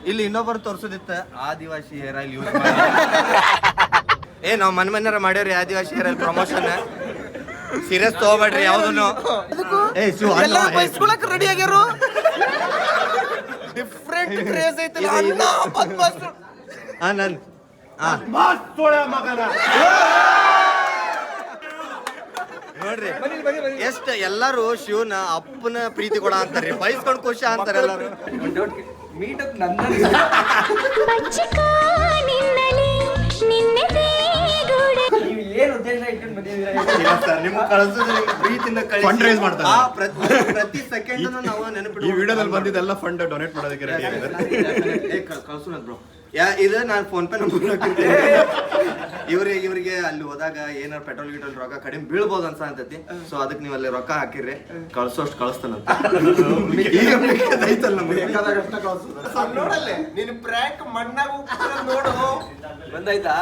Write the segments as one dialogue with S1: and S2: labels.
S1: ಇಲ್ಲಿ ಇನ್ನೊಬ್ಬರು ತೋರ್ಸೋದಿತ್ತ ಆದಿವಾಸಿ ಹೇರ್ ಆಯಿಲ್ ಯೂಸ್ ಮಾಡಿ ನಾವ್ ಮನ್ಯಾರ ಮಾಡ್ಯಾವ್ರಿ Adivasi hair oil promotion serious ತಗೋಬೇಡ್ರಿ ಯಾವ್ದನ್ನು
S2: ಬಯಸ್ಕೊಳಕ್ ರೆಡಿ ಆಗ್ಯಾರು ಡಿಫ್ರೆಂಟ್ ಕ್ರೇಜ್ ಐತಲ್ಲ ಅಣ್ಣ ಬದ್ಮಾಸ್ರು.
S1: ನೋಡ್ರಿ ಎಷ್ಟ ಎಲ್ಲಾರು ಶಿವನ ಅಪ್ಪನ ಪ್ರೀತಿ ಕೊಡ ಅಂತಾರ್ರಿ ಬಯಸ್ಕೊಂಡ್ ಖುಷಿ ಅಂತಾರ ಎಲ್ಲಾರು.
S2: ಮೀಟಪ್ ನನ್ನ ನೀವು ಏನು ಉದ್ದೇಶ ಇಟ್ಕೊಂಡು ಬಂದಿದ್ದೀರಾ?
S1: ನಿಮ್ ಕಳ್ಸೋದು ಪ್ರೀತಿಯಿಂದ
S3: Fund raise ಮಾಡ್ತಾರೆ.
S1: ಪ್ರತಿ ಸೆಕೆಂಡ್ ನಾವು ನೆನಪಿಟ್ಟು
S3: ಈ ವಿಡಿಯೋದಲ್ಲಿ ಬಂದಿದ್ದೆಲ್ಲ ಫಂಡ್ ಡೊನೇಟ್ ಮಾಡೋದಕ್ಕೆ ರೆಡಿ ಆಗಿದ್ದಾರೆ.
S1: ಕಳ್ಸೋಣ ಬ್ರೋ ಇದು ನಾನು ಫೋನ್ ಪೇ ನಂಬರ್ ಇವ್ರಿಗೆ ಅಲ್ಲಿ ಹೋದಾಗ ಏನಾರು ಪೆಟ್ರೋಲ್ ಗಿಟ್ರೋಲ್ ರೊಕ್ಕ ಕಡಿಮೆ ಬೀಳ್ಬೋದು ಅನ್ಸತೈತಿ. ಸೊ ಅದಕ್ಕೆ ನೀವು ಅಲ್ಲಿ ರೊಕ್ಕ ಹಾಕಿರ್ರಿ ಕಳ್ಸೋಷ್ಟು ಕಳಿಸ್ತಾನಂತ.
S2: ನೋಡಲ್ಲೇ ನಿನ್ ಪ್ರ್ಯಾಂಕ್ ಮಣ್ಣಾಗ ನೋಡು ಬಂದಾಯ್ತಾ?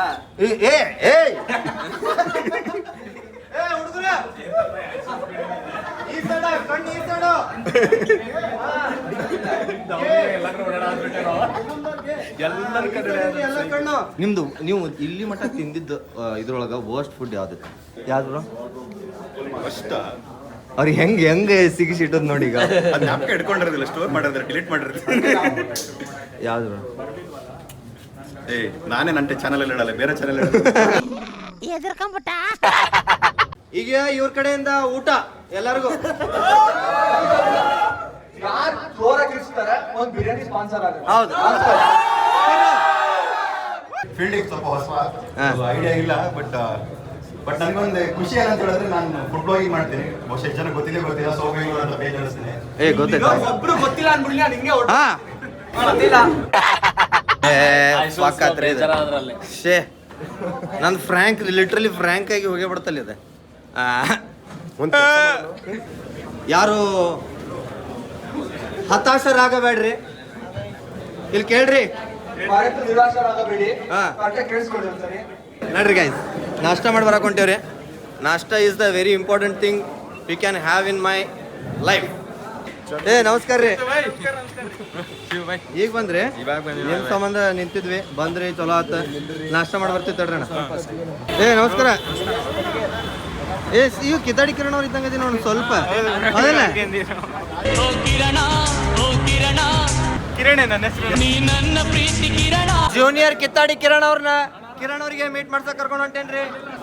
S1: ನಿಮ್ದು ನೀವು ಇಲ್ಲಿ ಮಟ್ಟ ತಿಂದಿದ್ದು ಇದ್ರೊಳಗ ವರ್ಸ್ಟ್ ಫುಡ್ ಯಾವ್ದಿತ್ತು? ಯಾವ್ದು
S3: ಫಸ್ಟ್
S1: ಅವ್ರಿಗೆ ಹೆಂಗೆ ಸಿಗಿಸಿಟ್ಟದ್ ನೋಡಿ ಈಗ.
S3: ಅದು ಜ್ಞಾಪಕ ಇಟ್ಕೊಂಡಿರೋದಿಲ್ಲ, ಸ್ಟೋರ್ ಮಾಡಿದ್ರೆ ಡಿಲೀಟ್ ಮಾಡಿರ್ತೀನಿ.
S1: ಯಾವ್ದು
S3: ನಾನೇ ನನ್ನ ಚಾನಲ್ ಅಲ್ಲಿ ಇಡಲ್ಲ, ಬೇರೆ ಚಾನಲ್
S4: ಎದುರ್ಕೊಂಬಿಟ್ಟ.
S1: ಈಗ ಇವ್ರ ಕಡೆಯಿಂದ ಊಟ ಎಲ್ಲರಿಗೂ
S2: ಯಾರು ಜೋರಾಗಿ ಇರ್ಸ್ತಾರೆ ಒಂದ್ ಬಿರಿಯಾನಿ ಸ್ಪಾನ್ಸರ್ ಆಗುತ್ತೆ.
S1: ಹೌದು.
S3: ಫೀಲ್ಡಿಗೆ ಸ್ವಲ್ಪ ಹೊಸ ಐಡಿಯಾ ಇಲ್ಲ, ಬಟ್ ನನಗೊಂದು ಖುಷಿ ಏನಂತ ಹೇಳಿದ್ರೆ ನಾನು ಫುಡ್ ಬ್ಲಾಗಿಂಗ್ ಮಾಡ್ತೀನಿ. ಬಹುಶಃ ಜನ ಗೊತ್ತಿಲ್ಲ ಸೋಮಯ್ಯ ಅಂತ ಪೇಜ್ ನಡೆಸ್ತೀನಿ.
S1: ಗೊತ್ತಾಯ್ತಾ?
S2: ಒಬ್ರು ಗೊತ್ತಿಲ್ಲ ಅನ್ಬಿಡ್ಲಿ, ನಾನು ಹಿಂಗೆ
S1: ಹಾ
S2: ಗೊತ್ತಿಲ್ಲ.
S1: ನನ್ ಫ್ರ್ಯಾಂಕ್ ಲಿಟ್ರಲಿ ಫ್ರ್ಯಾಂಕ್ ಆಗಿ ಹೋಗೇ ಬಿಡ್ತಲ್ಲ ಇದೆ. ಯಾರು ಹತಾಶರಾಗಬೇಡ್ರಿ, ಇಲ್ಲಿ ಕೇಳ್ರಿ.
S2: ನಿರಾಶರಾಗಬೇಡಿ,
S1: ಹಾ.
S2: ಕೇಳಿಸ್ಕೊಳ್ಳಿ ಒಂದ್ಸರಿ.
S1: ನೋಡ್ರಿ ಗೈಸ್, ನಾಷ್ಟ ಮಾಡಿ ಬರಕ್ ಹೊಂಟೇವ್ರಿ. ನಾಷ್ಟ is the very important thing we can have in my life. ನಮಸ್ಕಾರ ರೀ. ಈಗ ಬಂದ್ರಿ? ನಿಮ್ ಸಂಬಂಧ ನಿಂತಿದ್ವಿ, ಬಂದ್ರಿ ಚಲೋ ಆತ. ನಾಷ್ಟ ಮಾಡಿ ಬರ್ತೀವಿ ತಡ್ರಣ. ನಮಸ್ಕಾರ. ಇವ್ ಕಿತಾಡಿ ಕಿರಣ ಅವ್ರು ಇದ್ದಂಗ ಇದೀನಿ ನೋಡಿ ಸ್ವಲ್ಪ. ಅದಲ್ಲ ಜೂನಿಯರ್ ಕಿತ್ತಾಡಿ ಕಿರಣ್ ಅವ್ರನ್ನ ಕಿರಣ್ ಅವ್ರಿಗೆ ಮೀಟ್ ಮಾಡ್ಸಕ್ ಕರ್ಕೊಂಡು ಹೊಂಟೇನ್ರಿ.